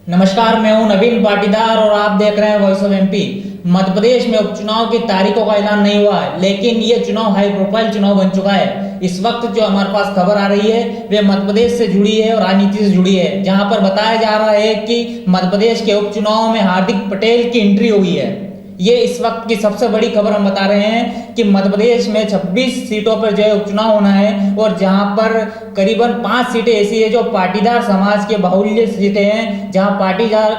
नमस्कार, मैं हूं नवीन पाटीदार और आप देख रहे हैं voice of MP. Madhya Pradesh में उपचुनाव की तारीखों का ऐलान नहीं हुआ है, लेकिन ये चुनाव हाई प्रोफाइल चुनाव बन चुका है। इस वक्त जो हमारे पास खबर आ रही है वे मध्य प्रदेश से जुड़ी है और राजनीति से जुड़ी है, जहां पर बताया जा रहा है कि मध्य प्रदेश के उपचुनाव में हार्दिक पटेल की एंट्री हुई है। ये इस वक्त की सबसे बड़ी खबर हम बता रहे हैं कि मध्य प्रदेश में 26 सीटों पर जो है उपचुनाव होना है, और जहां पर करीबन 5 सीटें ऐसी है जो पाटीदार समाज के बाहुल्य सीटें हैं, जहां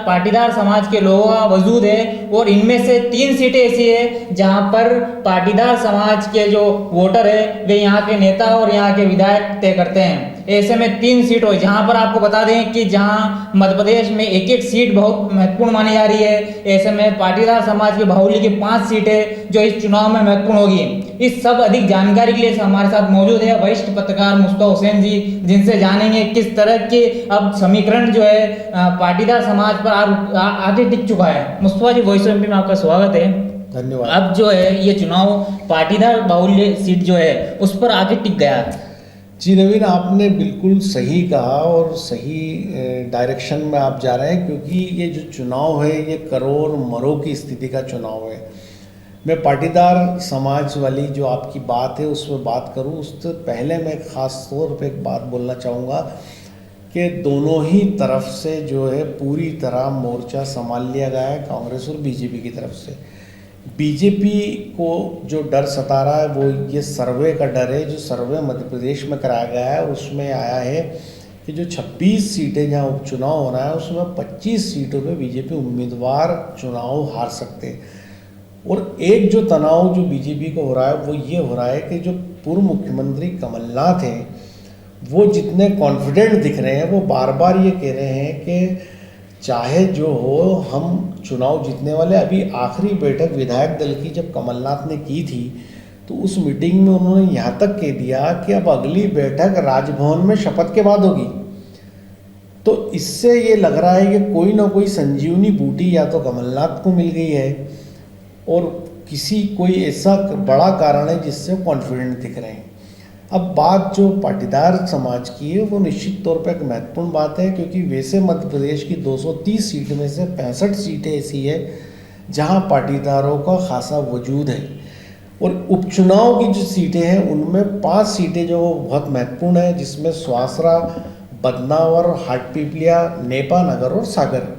पाटीदार समाज के लोगों का वजूद है। और इनमें से 3 सीटें ऐसी है जहां पर पाटीदार समाज के जो वोटर है वे यहाँ के नेता और यहाँ के विधायक तय करते हैं। ऐसे में 3 सीट हो, जहां पर आपको बता दें कि जहां मध्य प्रदेश में एक एक सीट बहुत महत्वपूर्ण मानी जा रही है, ऐसे में पाटीदार समाज के बाहुल्य की 5 सीटें जो इस चुनाव में महत्वपूर्ण होगी। इस सब अधिक जानकारी के लिए हमारे साथ मौजूद है वरिष्ठ पत्रकार मुस्तफा हुसैन जी, जिनसे जानेंगे किस तरह के अब समीकरण जो है पाटीदार समाज पर आगे टिक चुका है। मुस्तफा जी, वॉइस ऑफ एमपी में आपका स्वागत है। धन्यवाद। अब जो है ये चुनाव पाटीदार बाहुल्य सीट जो है उस पर आगे टिक गया है। जी नवीन, आपने बिल्कुल सही कहा और सही डायरेक्शन में आप जा रहे हैं, क्योंकि ये जो चुनाव है ये करो और मरो की स्थिति का चुनाव है। मैं पाटीदार समाज वाली जो आपकी बात है उसमें बात करूं, उससे पहले मैं ख़ास तौर पे एक बात बोलना चाहूँगा कि दोनों ही तरफ से जो है पूरी तरह मोर्चा संभाल लिया गया है, कांग्रेस और बीजेपी की तरफ से। बीजेपी को जो डर सता रहा है वो ये सर्वे का डर है, जो सर्वे मध्य प्रदेश में कराया गया है उसमें आया है कि जो 26 सीटें जहां उपचुनाव हो रहा है उसमें 25 सीटों पे बीजेपी उम्मीदवार चुनाव हार सकते हैं। और एक जो तनाव जो बीजेपी को हो रहा है वो ये हो रहा है कि जो पूर्व मुख्यमंत्री कमलनाथ हैं वो जितने कॉन्फिडेंट दिख रहे हैं वो बार बार ये कह रहे हैं कि चाहे जो हो हम चुनाव जीतने वाले। अभी आखिरी बैठक विधायक दल की जब कमलनाथ ने की थी तो उस मीटिंग में उन्होंने यहाँ तक कह दिया कि अब अगली बैठक राजभवन में शपथ के बाद होगी। तो इससे ये लग रहा है कि कोई ना कोई संजीवनी बूटी या तो कमलनाथ को मिल गई है और कोई ऐसा बड़ा कारण है जिससे कॉन्फिडेंट दिख रहे हैं। अब बात जो पाटीदार समाज की है वो निश्चित तौर पर एक महत्वपूर्ण बात है, क्योंकि वैसे मध्य प्रदेश की 230 सीट में से 65 सीटें ऐसी है जहां पाटीदारों का खासा वजूद है। और उपचुनाव की जो सीटें हैं उनमें 5 सीटें जो बहुत महत्वपूर्ण है, जिसमें सुवासरा, बदनावर, हाटपिपलिया, नेपा नगर और सागर।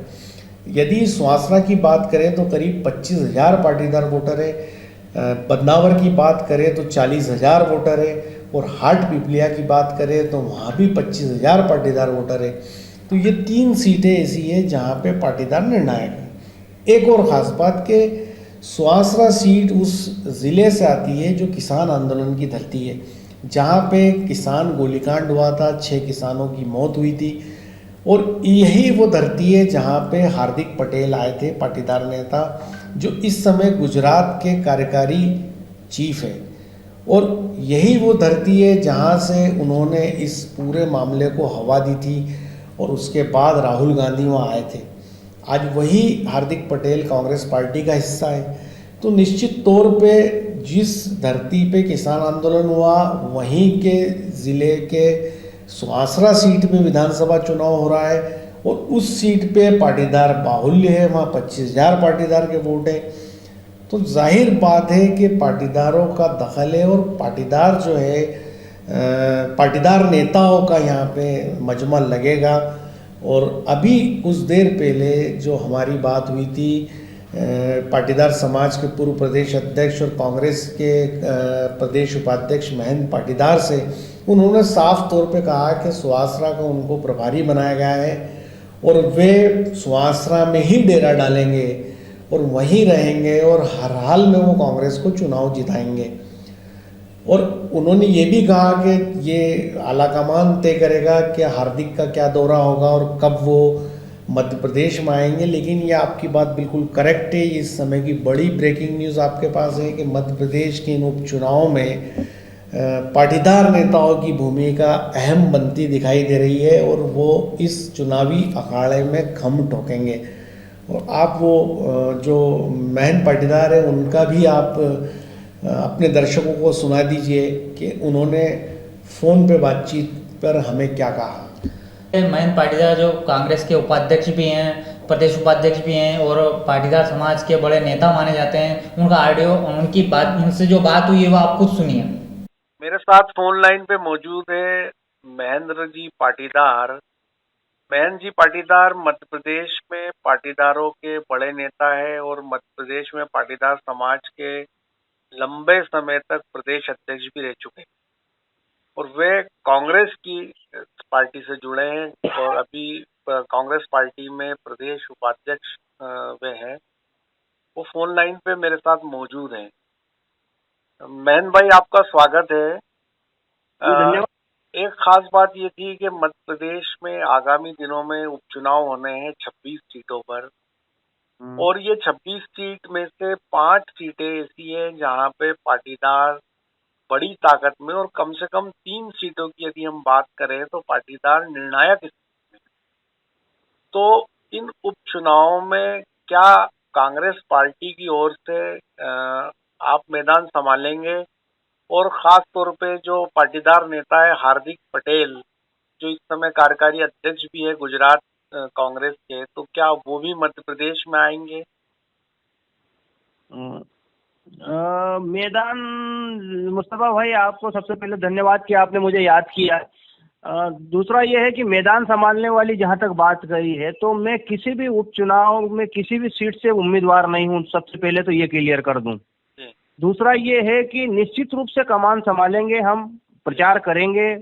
यदि सुवासरा की बात करें तो करीब 25,000 पाटीदार वोटर है, बदनावर की बात करें तो 40,000 वोटर है, और हाटपिपलिया की बात करें तो वहाँ भी 25,000 पाटीदार वोटर है। तो ये 3 सीटें ऐसी है जहाँ पे पाटीदार निर्णायक है। एक और ख़ास बात कि सुवासरा सीट उस ज़िले से आती है जो किसान आंदोलन की धरती है, जहाँ पे किसान गोलीकांड हुआ था, 6 किसानों की मौत हुई थी। और यही वो धरती है जहाँ पे हार्दिक पटेल आए थे, पाटीदार नेता, जो इस समय गुजरात के कार्यकारी चीफ है। और यही वो धरती है जहाँ से उन्होंने इस पूरे मामले को हवा दी थी और उसके बाद राहुल गांधी वहाँ आए थे। आज वही हार्दिक पटेल कांग्रेस पार्टी का हिस्सा है। तो निश्चित तौर पे जिस धरती पे किसान आंदोलन हुआ वहीं के ज़िले के सुवासरा सीट पे विधानसभा चुनाव हो रहा है, और उस सीट पे पाटीदार बाहुल्य है, वहाँ 25,000 पाटीदार के वोट हैं। तो जाहिर बात है कि पाटीदारों का दखल है और पाटीदार जो है पाटीदार नेताओं का यहाँ पे मजमा लगेगा। और अभी कुछ देर पहले जो हमारी बात हुई थी पाटीदार समाज के पूर्व प्रदेश अध्यक्ष और कांग्रेस के प्रदेश उपाध्यक्ष महेंद्र पाटीदार से, उन्होंने साफ तौर पे कहा कि सुवासरा को उनको प्रभारी बनाया गया है और वे सुवासरा में ही डेरा डालेंगे और वहीं रहेंगे और हर हाल में वो कांग्रेस को चुनाव जिताएंगे। और उन्होंने ये भी कहा कि ये आलाकमान तय करेगा कि हार्दिक का क्या दौरा होगा और कब वो मध्य प्रदेश में आएंगे। लेकिन ये आपकी बात बिल्कुल करेक्ट है, इस समय की बड़ी ब्रेकिंग न्यूज़ आपके पास है कि मध्य प्रदेश के इन उपचुनाव में पाटीदार नेताओं की भूमिका अहम बनती दिखाई दे रही है और वो इस चुनावी अखाड़े में खम ठोकेंगे। और आप वो जो महेंद्र पाटीदार है उनका भी आप अपने दर्शकों को सुना दीजिए कि उन्होंने फ़ोन पे बातचीत पर हमें क्या कहा। महेंद्र पाटीदार जो कांग्रेस के उपाध्यक्ष भी हैं, प्रदेश उपाध्यक्ष भी हैं और पाटीदार समाज के बड़े नेता माने जाते हैं, उनका ऑडियो, उनकी बात, उनसे जो बात हुई है वो आप खुद सुनिए। मेरे साथ फोन लाइन पे मौजूद है महेंद्र जी पाटीदार। महेंद्र जी पाटीदार मध्य प्रदेश में पाटीदारों के बड़े नेता है और मध्य प्रदेश में पाटीदार समाज के लंबे समय तक प्रदेश अध्यक्ष भी रह चुके हैं और वे कांग्रेस की पार्टी से जुड़े हैं और अभी कांग्रेस पार्टी में प्रदेश उपाध्यक्ष वे हैं। वो फोन लाइन पे मेरे साथ मौजूद हैं। महेंद्र भाई, आपका स्वागत है। जी, धन्यवाद। एक खास बात ये थी कि मध्य प्रदेश में आगामी दिनों में उपचुनाव होने हैं 26 सीटों पर और ये 26 सीट में से 5 सीटें ऐसी हैं जहां पे पाटीदार बड़ी ताकत में और कम से कम 3 सीटों की यदि हम बात करें तो पाटीदार निर्णायक स्थिति में। तो इन उपचुनावों में क्या कांग्रेस पार्टी की ओर से आप मैदान संभालेंगे और खास तौर पे जो पाटीदार नेता है हार्दिक पटेल, जो इस समय कार्यकारी अध्यक्ष भी है गुजरात कांग्रेस के, तो क्या वो भी मध्य प्रदेश में आएंगे? मैदान, मुस्तफा भाई, आपको सबसे पहले धन्यवाद कि आपने मुझे याद किया। दूसरा ये है कि मैदान संभालने वाली जहां तक बात कही है, तो मैं किसी भी उपचुनाव में किसी भी सीट से उम्मीदवार नहीं हूं। सबसे पहले तो ये क्लियर कर दूं। दूसरा ये है कि निश्चित रूप से कमान संभालेंगे, हम प्रचार करेंगे।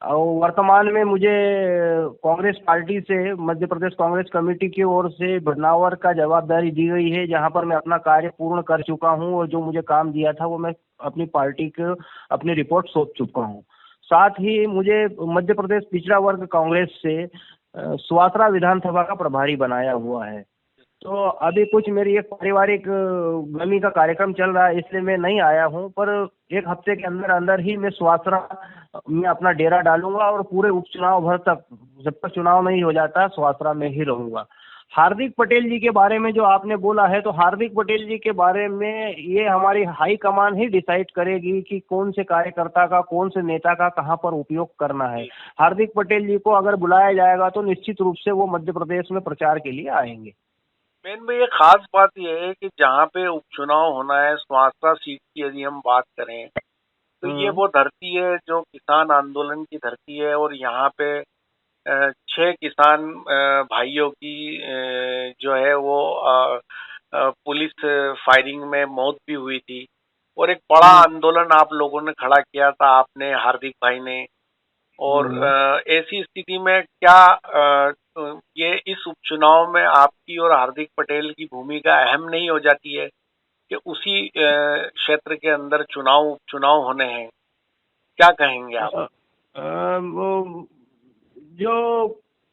और वर्तमान में मुझे कांग्रेस पार्टी से, मध्य प्रदेश कांग्रेस कमेटी की ओर से बदनावर का जवाबदारी दी गई है, जहां पर मैं अपना कार्य पूर्ण कर चुका हूं और जो मुझे काम दिया था वो मैं अपनी पार्टी को अपनी रिपोर्ट सौंप चुका हूं। साथ ही मुझे मध्य प्रदेश पिछड़ा वर्ग कांग्रेस से सुवासरा विधानसभा का प्रभारी बनाया हुआ है। तो अभी कुछ मेरी एक पारिवारिक गमी का कार्यक्रम चल रहा है, इसलिए मैं नहीं आया हूं, पर एक हफ्ते के अंदर अंदर ही मैं सुवासरा में अपना डेरा डालूंगा और पूरे उपचुनाव भर तक, जब तक चुनाव नहीं हो जाता, सुवासरा में ही रहूंगा। हार्दिक पटेल जी के बारे में जो आपने बोला है, तो हार्दिक पटेल जी के बारे में ये हमारी हाई कमान ही डिसाइड करेगी कि कौन से कार्यकर्ता का, कौन से नेता का कहां पर उपयोग करना है। हार्दिक पटेल जी को अगर बुलाया जाएगा तो निश्चित रूप से वो मध्य प्रदेश में प्रचार के लिए आएंगे। मेन में ये खास बात यह है कि जहाँ पे उपचुनाव होना है, सुवासरा सीट की यदि हम बात करें तो ये वो धरती है जो किसान आंदोलन की धरती है और यहाँ पे 6 किसान भाइयों की जो है वो पुलिस फायरिंग में मौत भी हुई थी और एक बड़ा आंदोलन आप लोगों ने खड़ा किया था, आपने, हार्दिक भाई ने। और ऐसी स्थिति में क्या ये इस उपचुनाव में आपकी और हार्दिक पटेल की भूमिका अहम नहीं हो जाती है कि उसी क्षेत्र के अंदर उपचुनाव होने हैं? क्या कहेंगे आप? वो जो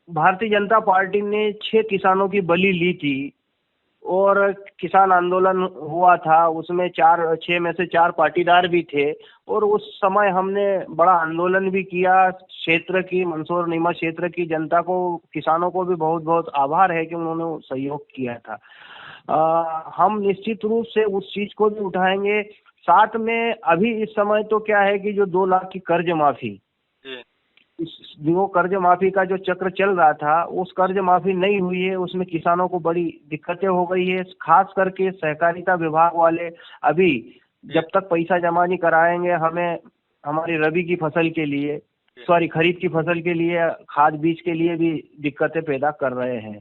भारतीय जनता पार्टी ने 6 किसानों की बलि ली थी और किसान आंदोलन हुआ था, उसमें 6 में से 4 पाटीदार भी थे और उस समय हमने बड़ा आंदोलन भी किया। क्षेत्र की, मंदसौर नीमच क्षेत्र की जनता को, किसानों को भी बहुत बहुत आभार है कि उन्होंने सहयोग किया था। हम निश्चित रूप से उस चीज को भी उठाएंगे। साथ में अभी इस समय तो क्या है कि जो 2 लाख की कर्ज माफी, जो कर्ज माफी का जो चक्र चल रहा था, उस कर्ज माफी नहीं हुई है, उसमें किसानों को बड़ी दिक्कतें हो गई है। खास करके सहकारिता विभाग वाले अभी जब तक पैसा जमा नहीं कराएंगे, हमें हमारी रबी की फसल के लिए, खरीफ की फसल के लिए, खाद बीज के लिए भी दिक्कतें पैदा कर रहे हैं।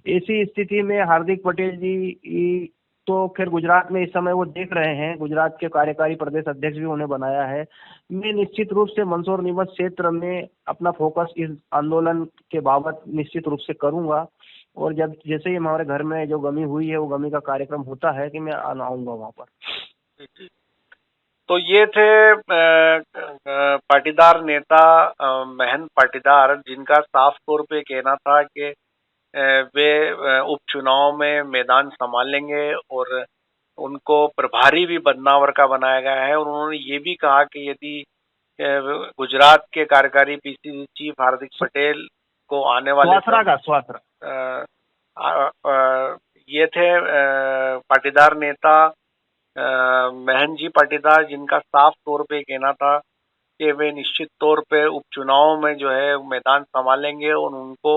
ऐसी स्थिति में हार्दिक पटेल जी तो फिर गुजरात में इस समय वो देख रहे हैं, गुजरात के कार्यकारी प्रदेश अध्यक्ष भी उन्हें बनाया है। मैं निश्चित रूप से मंदसौर नीमच क्षेत्र में अपना फोकस इस आंदोलन के बाबत निश्चित रूप से करूंगा और जब जैसे ही हमारे घर में जो गमी हुई है, वो गमी का कार्यक्रम होता है कि मैं आऊंगा वहां पर। तो ये थे पाटीदार नेता महेंद्र पाटीदार, जिनका साफ तौर पे कहना था कि वे उपचुनाव में मैदान संभालेंगे और उनको प्रभारी भी बदनावर का बनाया गया है। और उन्होंने ये भी कहा कि यदि गुजरात के कार्यकारी पीसीसी चीफ हार्दिक पटेल को आने वाले ये थे पाटीदार नेता महेंद्र जी पाटीदार, जिनका साफ तौर पे कहना था कि वे निश्चित तौर पे उपचुनाव में जो है मैदान संभालेंगे और उनको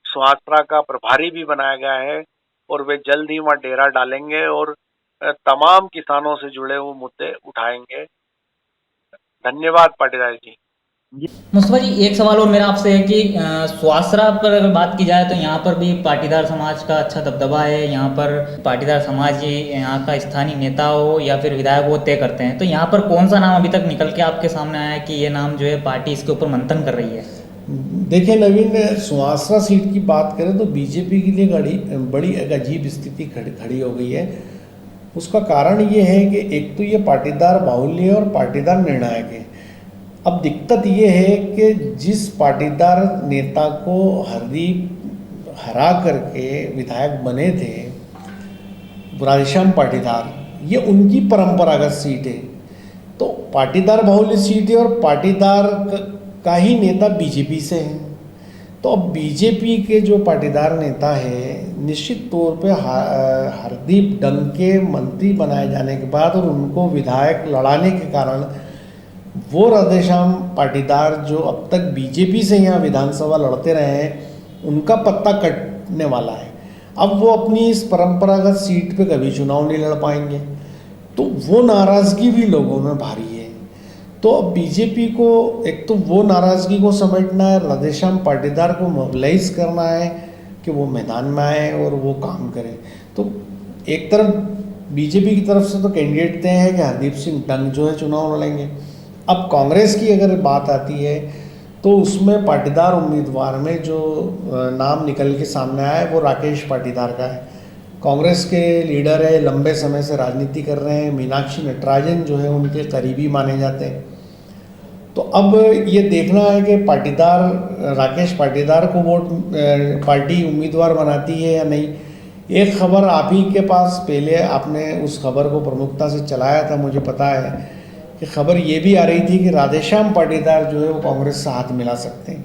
सुहासरा का प्रभारी भी बनाया गया है और वे जल्द ही वहाँ डेरा डालेंगे और तमाम किसानों से जुड़े हुए मुद्दे उठाएंगे। धन्यवाद पाटीदार जी। मुस्तफा जी, एक सवाल और मेरा आपसे है कि सुवासरा पर अगर बात की जाए तो यहाँ पर भी पाटीदार समाज का अच्छा दबदबा है। यहाँ पर पाटीदार समाज ही यहाँ का स्थानीय नेता हो या फिर विधायक वो तय करते हैं। तो यहाँ पर कौन सा नाम अभी तक निकल के आपके सामने आया है कि ये नाम जो है पार्टी इसके ऊपर मंथन कर रही है? देखिए नवीन, सुहासरा सीट की बात करें तो बीजेपी के लिए बड़ी एक अजीब स्थिति खड़ी हो गई है। उसका कारण ये है कि एक तो ये पाटीदार बाहुल्य है और पाटीदार निर्णायक है। अब दिक्कत ये है कि जिस पाटीदार नेता को हरदीप हरा करके विधायक बने थे, राधेश्याम पाटीदार, ये उनकी परंपरागत सीट है। तो पाटीदार बाहुल्य सीट है और पाटीदार का ही नेता बीजेपी से है। तो अब बीजेपी के जो पाटीदार नेता है, निश्चित तौर पे हरदीप डंग के मंत्री बनाए जाने के बाद और उनको विधायक लड़ाने के कारण वो राधेश्याम पाटीदार जो अब तक बीजेपी से यहाँ विधानसभा लड़ते रहे हैं, उनका पत्ता कटने वाला है। अब वो अपनी इस परंपरागत सीट पे कभी चुनाव नहीं लड़ पाएंगे, तो वो नाराज़गी भी लोगों में भारी है। तो अब बीजेपी को एक तो वो नाराज़गी को समेटना है, राधेश्याम पाटीदार को मोबिलाइज करना है कि वो मैदान में आए और वो काम करें। तो एक तरफ बीजेपी की तरफ से तो कैंडिडेट तय है कि हरदीप सिंह डंग जो है चुनाव लड़ेंगे। अब कांग्रेस की अगर बात आती है तो उसमें पाटीदार उम्मीदवार में जो नाम निकल के सामने आया है वो राकेश पाटीदार का है। कांग्रेस के लीडर है, लंबे समय से राजनीति कर रहे हैं, मीनाक्षी नटराजन जो है उनके करीबी माने जाते हैं। तो अब ये देखना है कि पाटीदार राकेश पाटीदार को वोट पार्टी उम्मीदवार बनाती है या नहीं। एक खबर आप ही के पास पहले आपने उस खबर को प्रमुखता से चलाया था, मुझे पता है कि खबर ये भी आ रही थी कि राधेश्याम पाटीदार जो है वो कांग्रेस से हाथ मिला सकते हैं।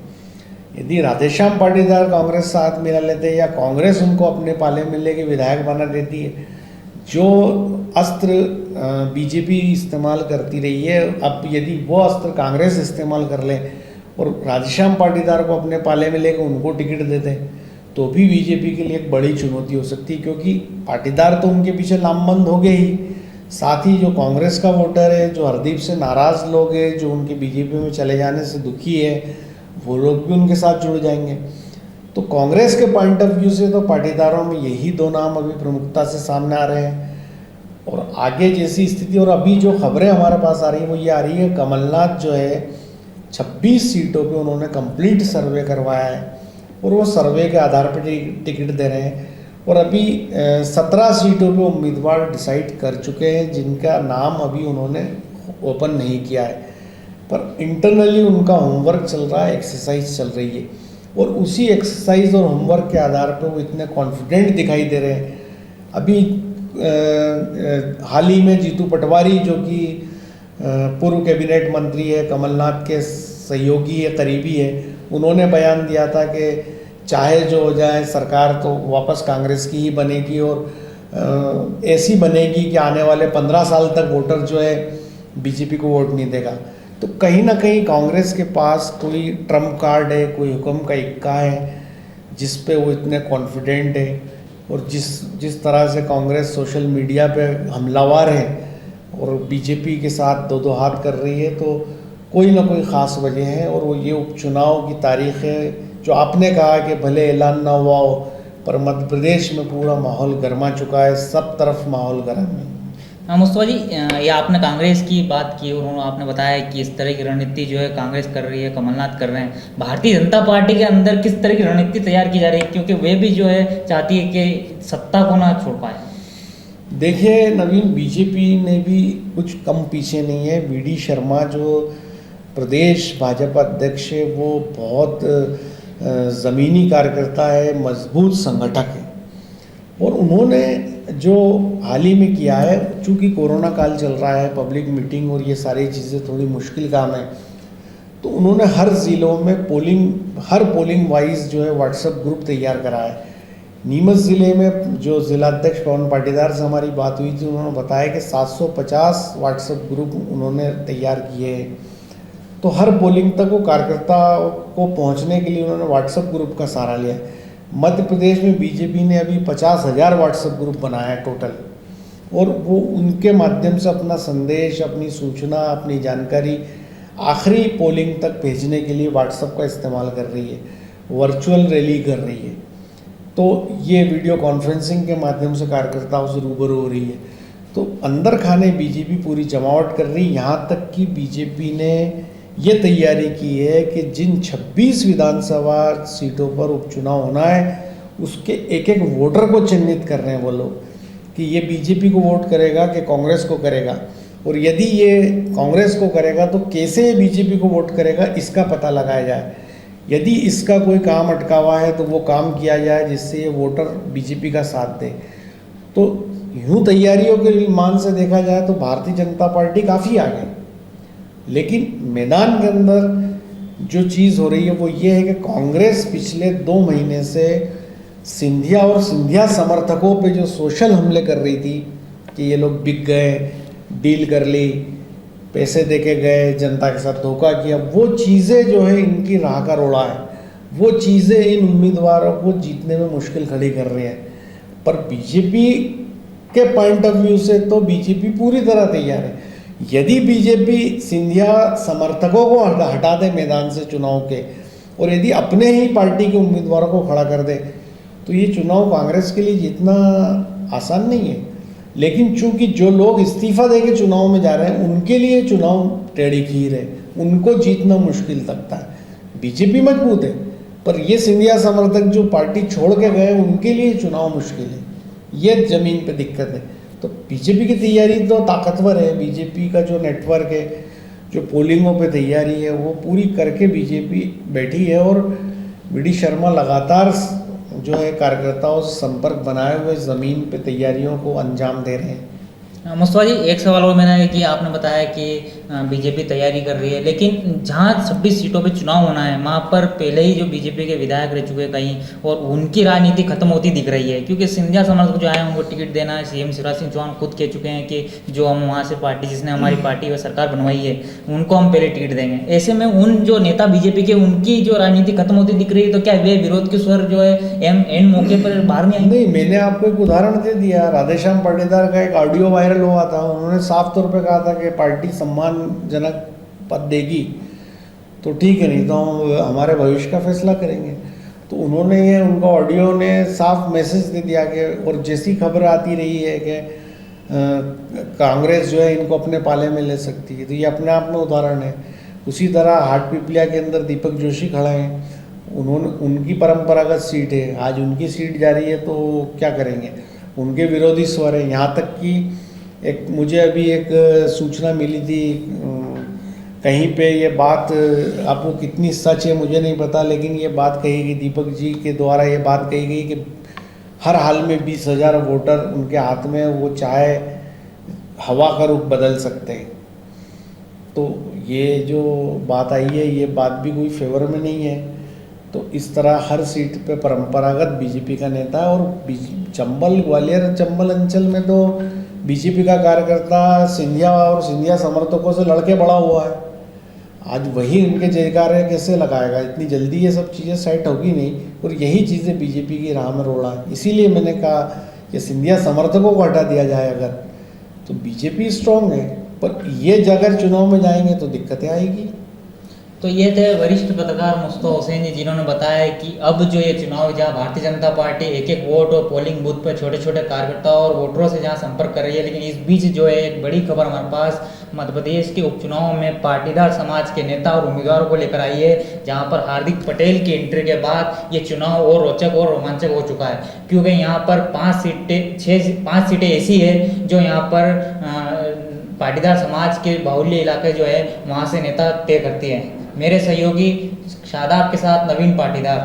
यदि राधेश्याम पाटीदार कांग्रेस से हाथ मिला लेते हैं या कांग्रेस उनको अपने पाले में लेके विधायक बना देती है, जो अस्त्र बीजेपी इस्तेमाल करती रही है, अब यदि वो अस्त्र कांग्रेस इस्तेमाल कर ले और राधेश्याम पाटीदार को अपने पाले में लेकर उनको टिकट देते तो भी बीजेपी के लिए एक बड़ी चुनौती हो सकती है, क्योंकि पाटीदार तो उनके पीछे लामबंद हो गए ही, साथ ही जो कांग्रेस का वोटर है, जो हरदीप से नाराज़ लोग हैं, जो उनके बीजेपी में चले जाने से दुखी है, वो लोग भी उनके साथ जुड़ जाएंगे। तो कांग्रेस के पॉइंट ऑफ व्यू से तो पाटीदारों में यही दो नाम अभी प्रमुखता से सामने आ रहे हैं। और आगे जैसी स्थिति और अभी जो खबरें हमारे पास आ रही हैं वो ये आ रही है, कमलनाथ जो है 26 सीटों पे उन्होंने कंप्लीट सर्वे करवाया है और वो सर्वे के आधार पर टिकट दे रहे हैं। और अभी 17 सीटों पे उम्मीदवार डिसाइड कर चुके हैं जिनका नाम अभी उन्होंने ओपन नहीं किया है, पर इंटरनली उनका होमवर्क चल रहा है, एक्सरसाइज चल रही है। और उसी एक्सरसाइज और होमवर्क के आधार पे वो इतने कॉन्फिडेंट दिखाई दे रहे हैं। अभी हाल ही में जीतू पटवारी जो कि पूर्व कैबिनेट मंत्री है, कमलनाथ के सहयोगी है, करीबी है, उन्होंने बयान दिया था कि चाहे जो हो जाए सरकार तो वापस कांग्रेस की ही बनेगी और ऐसी बनेगी कि आने वाले 15 साल तक वोटर जो है बीजेपी को वोट नहीं देगा। तो कहीं ना कहीं कांग्रेस के पास कोई ट्रम्प कार्ड है, कोई हुक्म का इक्का है जिस पे वो इतने कॉन्फिडेंट है। और जिस तरह से कांग्रेस सोशल मीडिया पे हमलावर है और बीजेपी के साथ दो हाथ कर रही है, तो कोई ना कोई ख़ास वजह है। और वो ये उपचुनाव की तारीख है, जो आपने कहा कि भले ऐलान ना हुआ हो, पर मध्य प्रदेश में पूरा माहौल गर्मा चुका है, सब तरफ माहौल गर्म है। हाँ मुस्तफा जी, ये आपने कांग्रेस की बात की और आपने बताया कि इस तरह की रणनीति जो है कांग्रेस कर रही है, कमलनाथ कर रहे हैं। भारतीय जनता पार्टी के अंदर किस तरह की रणनीति तैयार की जा रही है, क्योंकि वे भी जो है चाहती है कि सत्ता को ना छोड़ पाए? देखिए नवीन, बीजेपी ने भी कुछ कम पीछे नहीं है। वी.डी. शर्मा जो प्रदेश भाजपा अध्यक्ष है, वो बहुत ज़मीनी कार्यकर्ता है, मजबूत संगठक है। और उन्होंने जो हाल ही में किया है, चूँकि कोरोना काल चल रहा है, पब्लिक मीटिंग और ये सारी चीज़ें थोड़ी मुश्किल काम है, तो उन्होंने हर ज़िलों में हर पोलिंग वाइज जो है व्हाट्सएप ग्रुप तैयार करा है। नीमच ज़िले में जो ज़िलाध्यक्ष पवन पाटीदार से हमारी बात हुई थी, उन्होंने बताया कि 750 व्हाट्सएप ग्रुप उन्होंने तैयार किए हैं। तो हर पोलिंग तक वो कार्यकर्ता को पहुंचने के लिए उन्होंने व्हाट्सएप ग्रुप का सहारा लिया है। मध्य प्रदेश में बीजेपी ने अभी 50,000 व्हाट्सएप ग्रुप बनाया है टोटल, और वो उनके माध्यम से अपना संदेश, अपनी सूचना, अपनी जानकारी आखिरी पोलिंग तक भेजने के लिए व्हाट्सएप का इस्तेमाल कर रही है, वर्चुअल रैली कर रही है। तो ये वीडियो कॉन्फ्रेंसिंग के माध्यम से कार्यकर्ताओं से रूबरू हो रही है। तो अंदर खाने बीजेपी पूरी जमावट कर रही है। यहाँ तक कि बीजेपी ने ये तैयारी की है कि जिन 26 विधानसभा सीटों पर उपचुनाव होना है उसके एक एक वोटर को चिन्हित कर रहे हैं वो लोग, कि ये बीजेपी को वोट करेगा कि कांग्रेस को करेगा, और यदि ये कांग्रेस को करेगा तो कैसे ये बीजेपी को वोट करेगा इसका पता लगाया जाए। यदि इसका कोई काम अटका हुआ है तो वो काम किया जाए जिससे ये वोटर बीजेपी का साथ दे। तो यूँ तैयारियों के मान से देखा जाए तो भारतीय जनता पार्टी काफ़ी आगे, लेकिन मैदान के अंदर जो चीज़ हो रही है वो ये है कि कांग्रेस पिछले 2 महीने से सिंधिया और सिंधिया समर्थकों पे जो सोशल हमले कर रही थी कि ये लोग बिक गए, डील कर ली, पैसे देके गए, जनता के साथ धोखा किया, वो चीज़ें जो है इनकी राह का रोड़ा है। वो चीज़ें इन उम्मीदवारों को जीतने में मुश्किल खड़ी कर रही है। पर बीजेपी के पॉइंट ऑफ व्यू से तो बीजेपी पूरी तरह तैयार है। यदि बीजेपी सिंधिया समर्थकों को हटा दे मैदान से चुनाव के, और यदि अपने ही पार्टी के उम्मीदवारों को खड़ा कर दे, तो ये चुनाव कांग्रेस के लिए जीतना आसान नहीं है। लेकिन चूंकि जो लोग इस्तीफा देके चुनाव में जा रहे हैं उनके लिए चुनाव टेढ़ी खीर है, उनको जीतना मुश्किल लगता है। बीजेपी मजबूत है, पर ये सिंधिया समर्थक जो पार्टी छोड़ के गए उनके लिए चुनाव मुश्किल है, ये ज़मीन पे दिक्कत है। तो बीजेपी की तैयारी तो ताकतवर है। बीजेपी का जो नेटवर्क है, जो पोलिंगों पे तैयारी है, वो पूरी करके बीजेपी बैठी है, और वी.डी. शर्मा लगातार जो है कार्यकर्ताओं से संपर्क बनाए हुए ज़मीन पे तैयारियों को अंजाम दे रहे हैं। मुस्तफा जी, एक सवाल और मेरा है कि आपने बताया कि बीजेपी तैयारी कर रही है, लेकिन जहाँ 26 सीटों पे चुनाव होना है वहाँ पर पहले ही जो बीजेपी के विधायक रह चुके हैं कहीं, और उनकी राजनीति खत्म होती दिख रही है, क्योंकि सिंधिया समर्थक जो आए हैं उनको टिकट देना है। सीएम शिवराज सिंह चौहान खुद कह चुके हैं कि जो हम वहाँ से पार्टी, जिसने हमारी पार्टी व सरकार बनवाई है, उनको हम पहले टिकट देंगे। ऐसे में उन जो नेता बीजेपी के, उनकी जो राजनीति खत्म होती दिख रही है, तो क्या वे विरोध के स्वर जो है एंड मौके पर बाहर नहीं आएंगे? नहीं, मैंने आपको एक उदाहरण दे दिया। राधेश्याम पाटीदार का एक ऑडियो वायरल हुआ था। उन्होंने साफ तौर पे कहा था कि पार्टी सम्मानजनक पद देगी तो ठीक है, नहीं तो हम हमारे भविष्य का फैसला करेंगे। तो उन्होंने ये, उनका ऑडियो ने साफ मैसेज दे दिया कि, और जैसी खबर आती रही है कि कांग्रेस जो है इनको अपने पाले में ले सकती है, तो ये अपने आप में उदाहरण है। उसी तरह हाटपिपलिया के अंदर दीपक जोशी खड़ा है, उनकी परंपरागत सीट है, आज उनकी सीट जा रही है तो क्या करेंगे, उनके विरोधी स्वर है। यहाँ तक कि एक मुझे अभी एक सूचना मिली थी कहीं पे, ये बात आपको कितनी सच है मुझे नहीं पता, लेकिन ये बात कही गई, दीपक जी के द्वारा ये बात कही गई कि हर हाल में 20,000 वोटर उनके हाथ में, वो चाहे हवा का रुख बदल सकते हैं। तो ये जो बात आई है, ये बात भी कोई फेवर में नहीं है। तो इस तरह हर सीट पे परंपरागत बीजेपी का नेता है, और चंबल, ग्वालियर चंबल अंचल में तो बीजेपी का कार्यकर्ता सिंधिया और सिंधिया समर्थकों से लड़के बड़ा हुआ है। आज वही उनके जयकार है, कैसे लगाएगा? इतनी जल्दी ये सब चीज़ें सेट होगी नहीं, और यही चीज़ें बीजेपी की राह में रोड़ा है। इसीलिए मैंने कहा कि सिंधिया समर्थकों को हटा दिया जाए अगर, तो बीजेपी स्ट्रांग है, पर ये अगर चुनाव में जाएंगे तो दिक्कतें आएगी। तो ये थे वरिष्ठ पत्रकार मुस्तफा हुसैन जी, जिन्होंने बताया कि अब जो ये चुनाव, जहाँ भारतीय जनता पार्टी एक एक वोट और पोलिंग बूथ पर छोटे छोटे कार्यकर्ताओं और वोटरों से जहाँ संपर्क कर रही है, लेकिन इस बीच जो है एक बड़ी खबर हमारे पास मध्य प्रदेश के उपचुनाव में पाटीदार समाज के नेता और उम्मीदवारों को लेकर आई है, जहाँ पर हार्दिक पटेल की एंट्री के बाद ये चुनाव और रोचक और रोमांचक हो चुका है, क्योंकि यहाँ पर 5 सीटें ऐसी है जो यहाँ पर पाटीदार समाज के बाहुल्य इलाके जो है वहाँ से नेता तय करती है। मेरे सहयोगी शादाब के साथ नवीन पाटीदार।